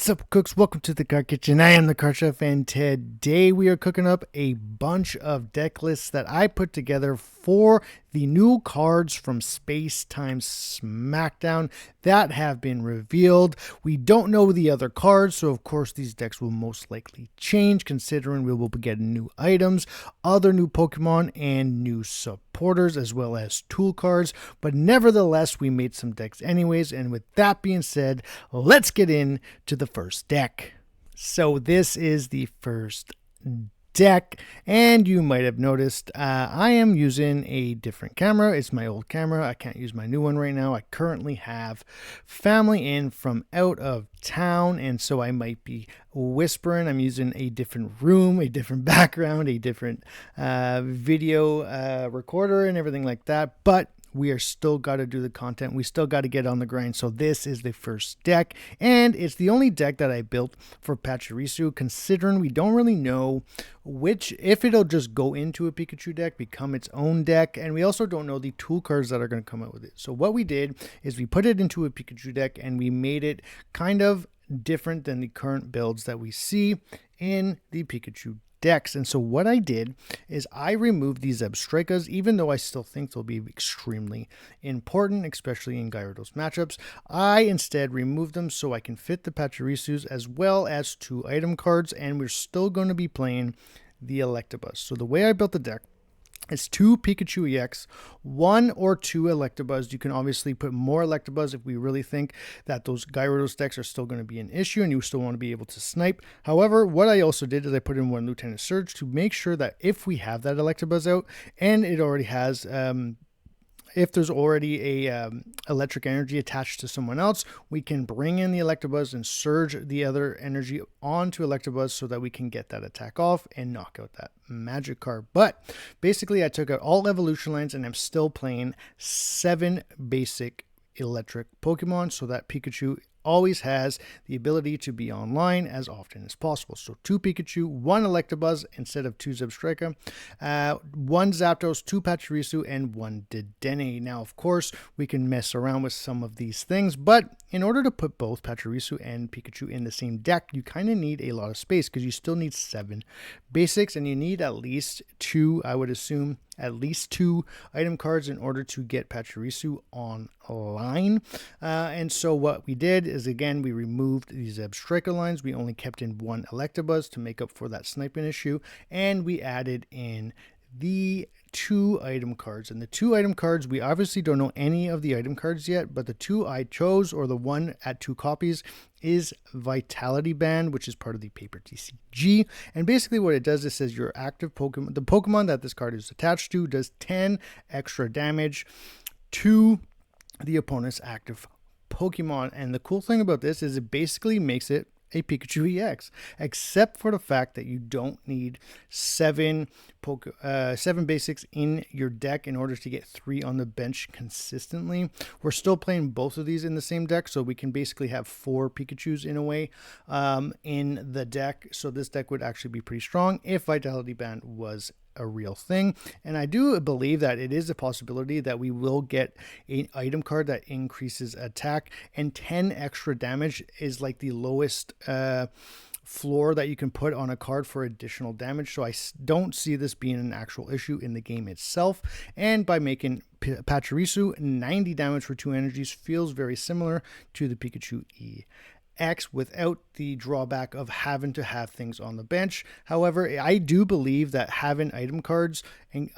What's up, cooks? Welcome to the Card Kitchen. I am the Card Chef, and today we are cooking up a bunch of deck lists that I put together for the new cards from Space Time Smackdown that have been revealed. We don't know the other cards, so of course these decks will most likely change, considering we will be getting new items, other new Pokemon, and new supporters, as well as tool cards. But nevertheless, we made some decks anyways, and with that being said, let's get into the first deck. So this is the first deck, and you might have noticed I am using a different camera. It's my old camera. I can't use my new one right now. I currently have family in from out of town, and so I might be whispering. I'm using a different room, a different background, a different video recorder and everything like that, but we are still got to do the content. We still got to get on the grind. So this is the first deck, and it's the only deck that I built for Pachirisu, considering we don't really know if it'll just go into a Pikachu deck, become its own deck, and we also don't know the tool cards that are going to come out with it. So what we did is we put it into a Pikachu deck, and we made it kind of different than the current builds that we see in the Pikachu decks. And so what I did is I removed these Abstracas, even though I still think they'll be extremely important, especially in Gyarados matchups. I instead removed them so I can fit the Pachirisus as well as 2 item cards, and we're still going to be playing the Electabuzz. So the way I built the deck is 2 Pikachu EX, 1 or 2 Electabuzz. You can obviously put more Electabuzz if we really think that those Gyarados decks are still going to be an issue and you still want to be able to snipe. However, what I also did is I put in 1 Lieutenant Surge to make sure that if we have that Electabuzz out and it already has if there's already a electric energy attached to someone else, we can bring in the Electabuzz and surge the other energy onto Electabuzz so that we can get that attack off and knock out that magic card. But basically, I took out all evolution lines and I'm still playing 7 basic electric Pokemon so that Pikachu always has the ability to be online as often as possible. So 2 Pikachu, 1 Electabuzz instead of 2 Zebstrika, 1 Zapdos, 2 Pachirisu, and 1 Dedenne. Now, of course, we can mess around with some of these things, but in order to put both Pachirisu and Pikachu in the same deck, you kind of need a lot of space because you still need 7 basics and you need at least 2, I would assume, at least 2 item cards in order to get Pachirisu online. And so what we did is, again, we removed these Zebstrika lines. We only kept in 1 Electabuzz to make up for that sniping issue, and we added in the 2 item cards. And the 2 item cards, we obviously don't know any of the item cards yet, but the 2 I chose, or the 1 at 2 copies, is Vitality Band, which is part of the paper TCG. And basically what it does is says your active Pokemon, the Pokemon that this card is attached to, does 10 extra damage to the opponent's active Pokemon. And the cool thing about this is it basically makes it a Pikachu EX, except for the fact that you don't need 7 basics in your deck in order to get 3 on the bench consistently. We're still playing both of these in the same deck, so we can basically have 4 Pikachus in a way in the deck. So this deck would actually be pretty strong if Vitality Band was a real thing. And I do believe that it is a possibility that we will get an item card that increases attack, and 10 extra damage is like the lowest floor that you can put on a card for additional damage. So I don't see this being an actual issue in the game itself. And by making Pachirisu 90 damage for 2 energies feels very similar to the Pikachu EX without the drawback of having to have things on the bench. However, I do believe that having item cards in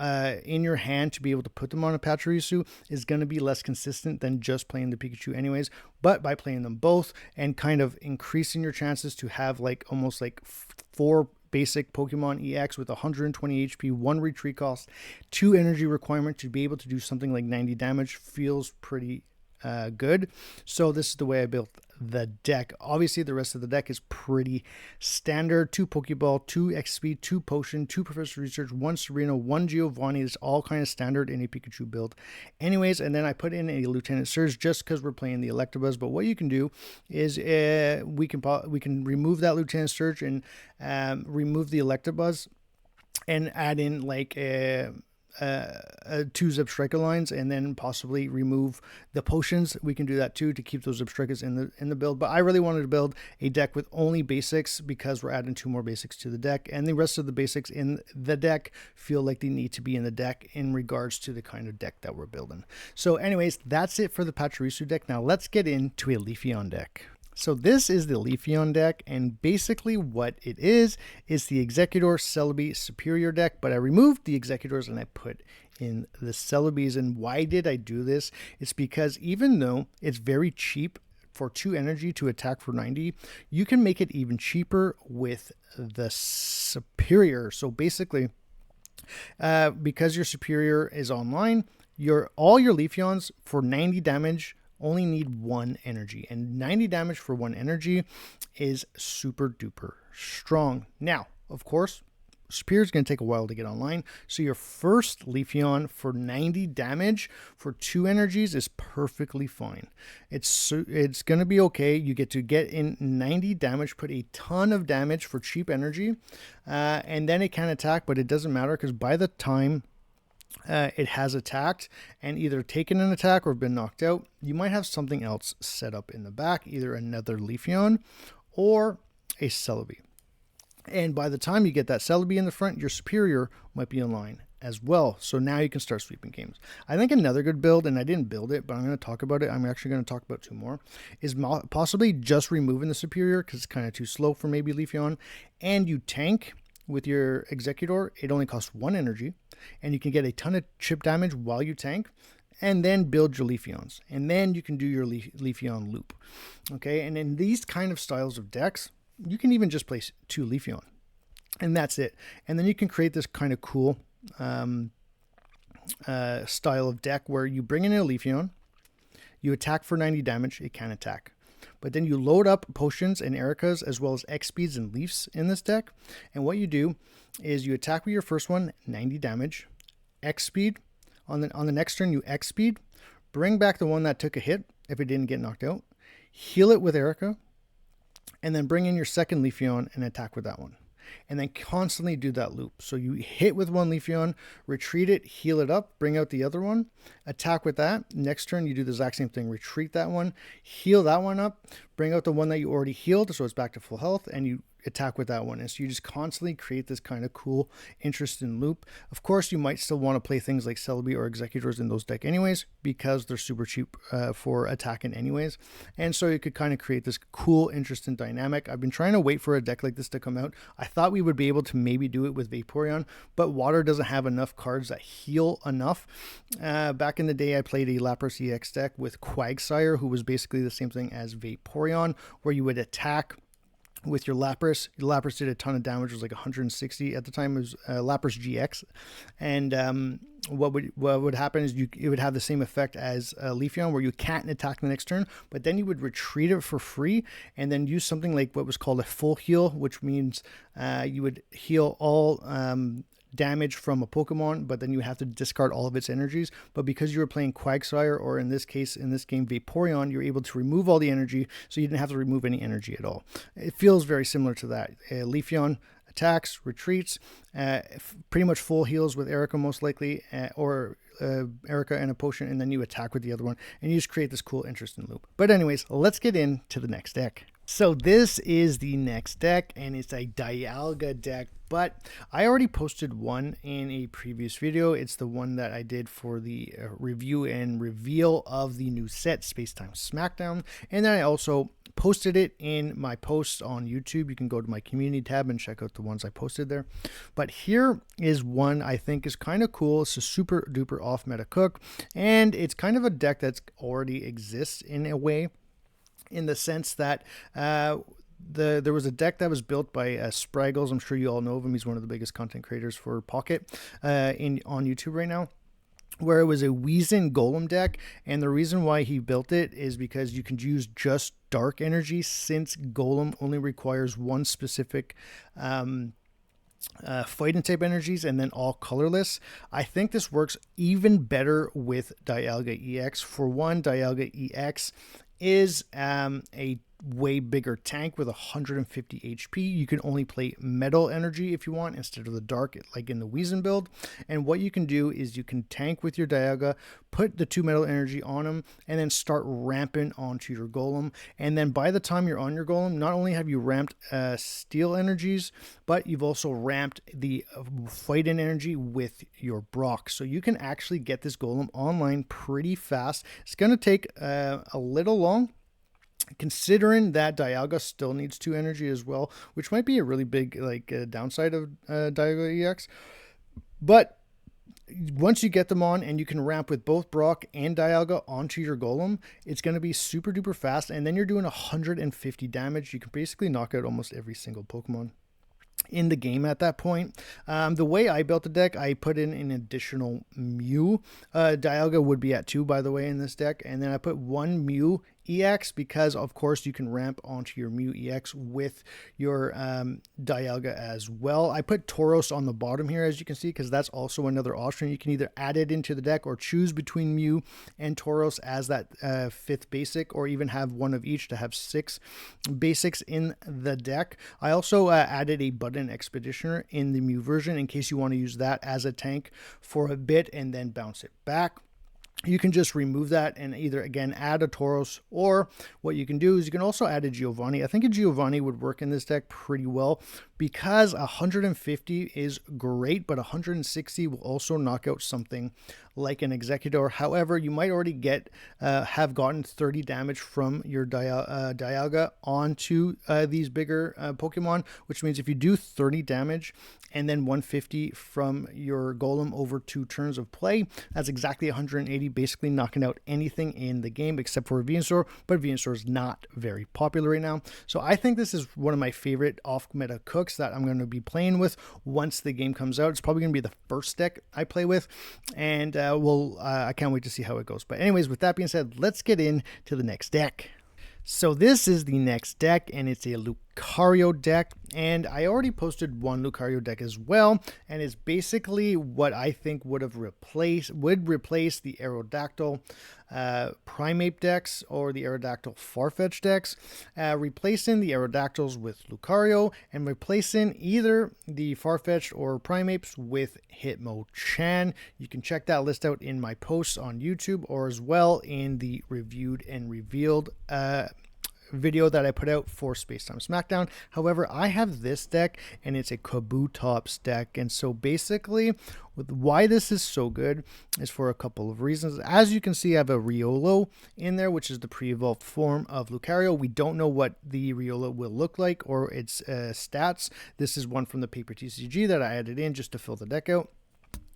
your hand to be able to put them on a Pachirisu is going to be less consistent than just playing the Pikachu anyways. But by playing them both and kind of increasing your chances to have like almost like 4 basic Pokemon EX with 120 HP, 1 retreat cost, 2 energy requirement to be able to do something like 90 damage feels pretty good. So this is the way I built the deck. Obviously, the rest of the deck is pretty standard. 2 Pokeball, 2 XP, 2 Potion, 2 Professor Research, 1 Serena, 1 Giovanni. It's all kind of standard in a Pikachu build anyways. And then I put in a Lieutenant Surge just because we're playing the Electabuzz. But what you can do is we can remove that Lieutenant Surge and remove the Electabuzz and add in like two Zebstrika lines and then possibly remove the potions. We can do that too to keep those Zebstrikas in the build. But I really wanted to build a deck with only basics because we're adding 2 more basics to the deck, and the rest of the basics in the deck feel like they need to be in the deck in regards to the kind of deck that we're building. So anyways, that's it for the Pachirisu deck. Now let's get into a Leafeon deck. So this is the Leafeon deck, and basically what it is the Executor Celebi Superior deck, but I removed the Executors and I put in the Celebis. And why did I do this? It's because even though it's very cheap for 2 energy to attack for 90, you can make it even cheaper with the Superior. So basically, because your Superior is online, all your Leafeons for 90 damage only need 1 energy, and 90 damage for 1 energy is super duper strong. Now, of course, Superior is going to take a while to get online, so your first Leafeon for 90 damage for 2 energies is perfectly fine. It's going to be okay. You get to get in 90 damage, put a ton of damage for cheap energy, and then it can attack, but it doesn't matter because by the time it has attacked and either taken an attack or been knocked out, you might have something else set up in the back, either another Leafeon or a Celebi. And by the time you get that Celebi in the front, your Superior might be online as well. So now you can start sweeping games. I think another good build, and I didn't build it, but I'm going to talk about it. I'm actually going to talk about 2 more, is possibly just removing the Superior because it's kind of too slow for maybe Leafeon, and you tank with your Executor. It only costs 1 energy, and you can get a ton of chip damage while you tank, and then build your Leafeons, and then you can do your Leafeon loop. Okay, and in these kind of styles of decks, you can even just place 2 Leafeon, and that's it. And then you can create this kind of cool style of deck where you bring in a Leafeon, you attack for 90 damage, it can attack. But then you load up potions and Ericas as well as X speeds and Leafs in this deck. And what you do is you attack with your first one, 90 damage, X speed. On the next turn, you X speed, bring back the one that took a hit if it didn't get knocked out, heal it with Erica, and then bring in your second Leafeon and attack with that one. And then constantly do that loop. So you hit with one Leafeon, retreat it, heal it up, bring out the other one, attack with that. Next turn, you do the exact same thing. Retreat that one, heal that one up, bring out the one that you already healed, so it's back to full health, and you attack with that one. And so you just constantly create this kind of cool, interesting loop. Of course, you might still want to play things like Celebi or Executors in those decks anyways, because they're super cheap for attacking anyways. And so you could kind of create this cool, interesting dynamic. I've been trying to wait for a deck like this to come out. I thought we would be able to maybe do it with Vaporeon, but Water doesn't have enough cards that heal enough. Back in the day, I played a Lapras EX deck with Quagsire, who was basically the same thing as Vaporeon, where you would attack with your Lapras. Your Lapras did a ton of damage. It was like 160 at the time. It was Lapras GX, and what would happen is it would have the same effect as Leafeon, where you can't attack the next turn, but then you would retreat it for free and then use something like what was called a full heal, which means you would heal all damage from a Pokemon, but then you have to discard all of its energies. But because you were playing Quagsire, or in this case, in this game, Vaporeon, you're able to remove all the energy, so you didn't have to remove any energy at all. It feels very similar to that. Leafeon attacks, retreats, pretty much full heals with Erica most likely, or Erica and a potion, and then you attack with the other one, and you just create this cool, interesting loop. But anyways, let's get into the next deck. So this is the next deck, and it's a Dialga deck, but I already posted one in a previous video. It's the one that I did for the review and reveal of the new set, Space-Time Smackdown, and then I also posted it in my posts on YouTube. You can go to my community tab and check out the ones I posted there. But here is one I think is kind of cool. It's a super duper off meta cook, and it's kind of a deck that's already exists in a way, in the sense that there was a deck that was built by Spraggles. I'm sure you all know of him. He's one of the biggest content creators for Pocket on YouTube right now, where it was a Weezing Golem deck. And the reason why he built it is because you can use just dark energy, since Golem only requires one specific fighting type energies and then all colorless. I think this works even better with Dialga EX. For one, Dialga EX is a way bigger tank with 150 HP. You can only play metal energy if you want instead of the dark, like in the Weezing build. And what you can do is you can tank with your Dialga, put the 2 metal energy on them, and then start ramping onto your Golem. And then by the time you're on your Golem, not only have you ramped steel energies, but you've also ramped the fighting energy with your Brock. So you can actually get this Golem online pretty fast. It's going to take a little long, considering that Dialga still needs 2 energy as well, which might be a really big downside of Dialga EX. But once you get them on and you can ramp with both Brock and Dialga onto your Golem, it's going to be super duper fast, and then you're doing 150 damage. You can basically knock out almost every single Pokemon in the game at that point. The way I built the deck, I put in an additional Mew. Dialga would be at 2, by the way, in this deck, and then I put 1 Mew EX because, of course, you can ramp onto your Mew EX with your Dialga as well. I put Tauros on the bottom here, as you can see, because that's also another option. You can either add it into the deck or choose between Mew and Tauros as that 5th basic, or even have one of each to have 6 basics in the deck. I also added a Button Expeditioner in the Mew version in case you want to use that as a tank for a bit and then bounce it back. You can just remove that and either, again, add a Tauros, or what you can do is you can also add a Giovanni. I think a Giovanni would work in this deck pretty well because 150 is great, but 160 will also knock out something like an Executor. However, you might already have gotten 30 damage from your Dialga onto these bigger Pokemon, which means if you do 30 damage and then 150 from your Golem over 2 turns of play, that's exactly 180, basically knocking out anything in the game except for a Venusaur, but Venusaur is not very popular right now. So I think this is one of my favorite off-meta cooks that I'm going to be playing with once the game comes out. It's probably going to be the first deck I play with, and I can't wait to see how it goes. But anyways, with that being said, let's get into the next deck. So this is the next deck, and it's a Lucario deck, and I already posted one Lucario deck as well, and it's basically what I think would replace the Aerodactyl Primeape decks or the Aerodactyl Farfetch decks, replacing the Aerodactyls with Lucario and replacing either the Farfetch or Primapes with Hitmonchan. You can check that list out in my posts on YouTube, or as well in the reviewed and revealed video that I put out for Spacetime Smackdown. However, I have this deck, and it's a Kabutops deck, and so basically why this is so good is for a couple of reasons. As you can see, I have a Riolo in there, which is the pre-evolved form of Lucario. We don't know what the Riolo will look like or its stats. This is one from the paper TCG that I added in just to fill the deck out.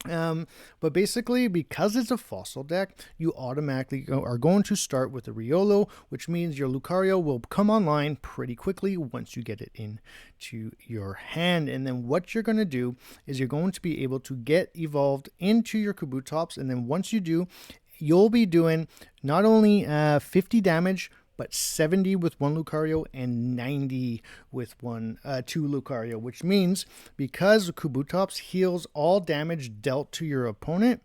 But basically, because it's a fossil deck, you automatically are going to start with a Riolo, which means your Lucario will come online pretty quickly once you get it into your hand. And then what you're going to do is you're going to be able to get evolved into your Kabutops, and then once you do, you'll be doing not only 50 damage, but 70 with one Lucario and 90 with two Lucario, which means because Kabutops heals all damage dealt to your opponent,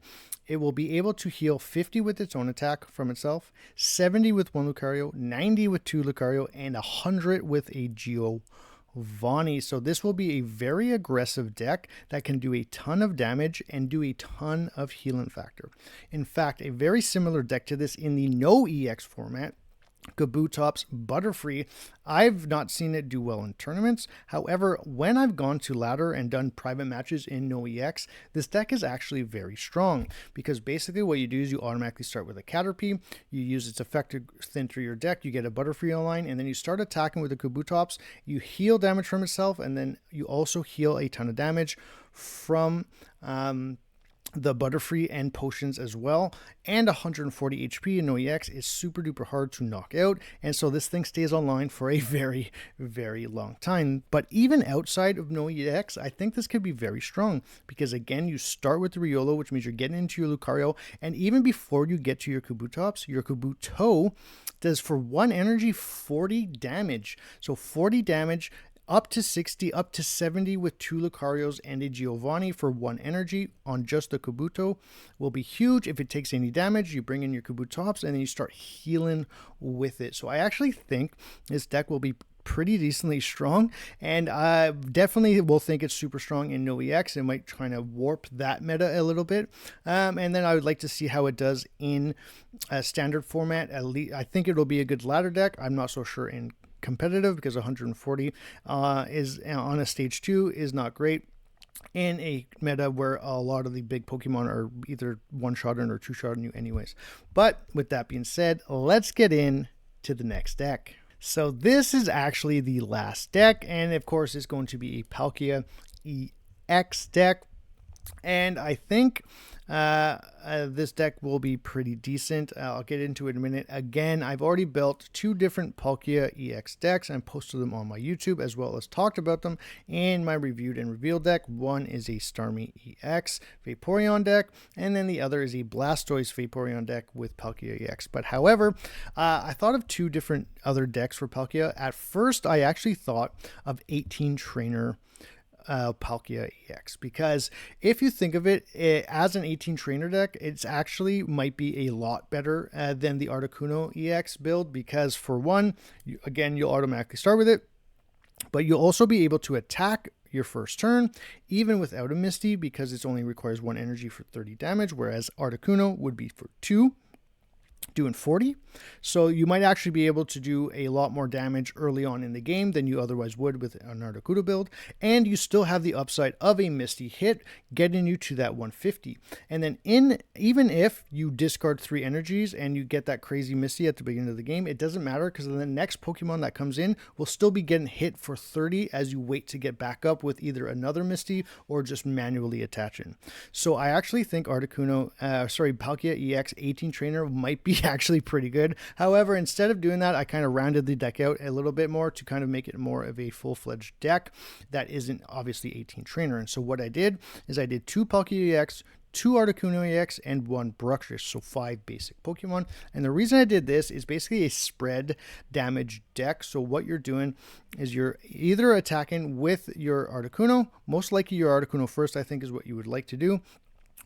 it will be able to heal 50 with its own attack from itself, 70 with one Lucario, 90 with two Lucario, and 100 with a Giovanni. So this will be a very aggressive deck that can do a ton of damage and do a ton of healing factor. In fact, a very similar deck to this in the no EX format, Kabutops Butterfree, I've not seen it do well in tournaments. However, when I've gone to ladder and done private matches in no EX, this deck is actually very strong, because basically what you do is you automatically start with a Caterpie, you use its effect to thin through your deck, you get a Butterfree online, and then you start attacking with the Kabutops, you heal damage from itself, and then you also heal a ton of damage from the Butterfree and potions as well, and 140 HP in no EX is super duper hard to knock out, and so this thing stays online for a very, very long time. But even outside of no EX, I think this could be very strong, because again, you start with the Riolo, which means you're getting into your Lucario, and even before you get to your Kabutops, your Kabuto does for 1 energy 40 damage. So 40 damage up to 60, up to 70 with 2 Lucarios and a Giovanni for 1 energy on just the Kabuto will be huge. If it takes any damage, you bring in your Kabutops and then you start healing with it. So I actually think this deck will be pretty decently strong, and I definitely will think it's super strong in no EX. It might kind of warp that meta a little bit, and then I would like to see how it does in a standard format. At least I think it'll be a good ladder deck. I'm not so sure in competitive because 140 is on a stage 2 is not great in a meta where a lot of the big Pokemon are either one-shotting or two-shotting you anyways. But with that being said, let's get in to the next deck. So this is actually the last deck, and of course it's going to be a Palkia EX deck. And I think this deck will be pretty decent. I'll get into it in a minute. Again, I've already built 2 different Palkia EX decks and posted them on my YouTube, as well as talked about them in my reviewed and revealed deck. One is a Starmie EX Vaporeon deck, and then the other is a Blastoise Vaporeon deck with Palkia EX. But however, I thought of 2 different other decks for Palkia. At first, I actually thought of 18 Trainer Palkia EX, because if you think of it, as an 18 trainer deck, it's actually might be a lot better than the Articuno EX build, because for one, again, you'll automatically start with it, but you'll also be able to attack your first turn even without a Misty, because it only requires 1 energy for 30 damage, whereas Articuno would be for 2, doing 40. So you might actually be able to do a lot more damage early on in the game than you otherwise would with an Articuno build, and you still have the upside of a Misty hit getting you to that 150. And then even if you discard 3 energies and you get that crazy Misty at the beginning of the game, it doesn't matter, because the next Pokemon that comes in will still be getting hit for 30 as you wait to get back up with either another Misty or just manually attaching. So I actually think Palkia EX 18 trainer might be actually pretty good. However, instead of doing that, I kind of rounded the deck out a little bit more to kind of make it more of a full-fledged deck that isn't obviously 18 trainer. And so what I did is I did 2 Palkia EX, 2 Articuno EX, and 1 Bruxish, so 5 basic Pokemon. And the reason I did this is basically a spread damage deck. So what you're doing is you're either attacking with your Articuno, most likely your Articuno first, I think is what you would like to do,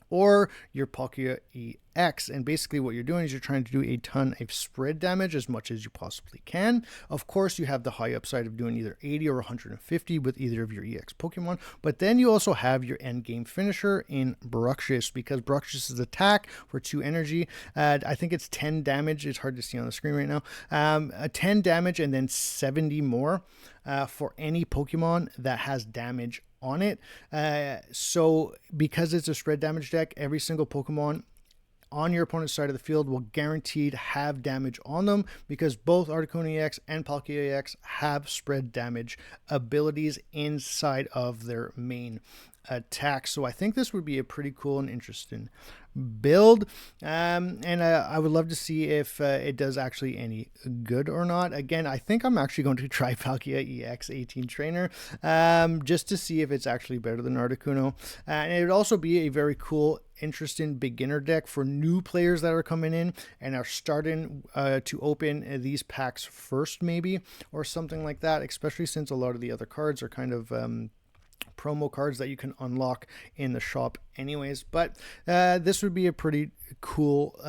or your Palkia EX. And basically what you're doing is you're trying to do a ton of spread damage as much as you possibly can. Of course, you have the high upside of doing either 80 or 150 with either of your EX Pokemon, but then you also have your end game finisher in Bruxish, because Bruxish's attack for 2 energy, I think it's 10 damage. It's hard to see on the screen right now. 10 damage and then 70 more for any Pokemon that has damage on it. So because it's a spread damage deck, every single Pokemon on your opponent's side of the field will guaranteed have damage on them, because both Articuno EX and Palkia EX have spread damage abilities inside of their main attack. So I think this would be a pretty cool and interesting build, and I would love to see if it does actually any good or not. Again, I think I'm actually going to try Palkia EX 18 trainer just to see if it's actually better than Articuno, and it would also be a very cool, interesting beginner deck for new players that are coming in and are starting to open these packs first, maybe, or something like that, especially since a lot of the other cards are kind of promo cards that you can unlock in the shop anyways. But this would be a pretty cool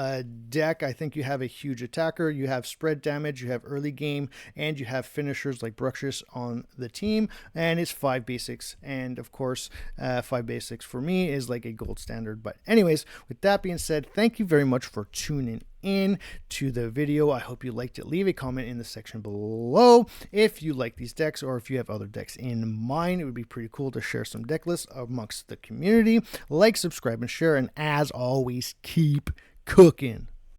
deck. I think you have a huge attacker, you have spread damage, you have early game, and you have finishers like Bruxish on the team, and it's 5 basics. And of course, 5 basics for me is like a gold standard. But anyways, with that being said, thank you very much for tuning in to the video. I hope you liked it. Leave a comment in the section below if you like these decks, or if you have other decks in mind. It would be pretty cool to share some deck lists amongst the community. Like, subscribe, and share, and as always, keep cooking.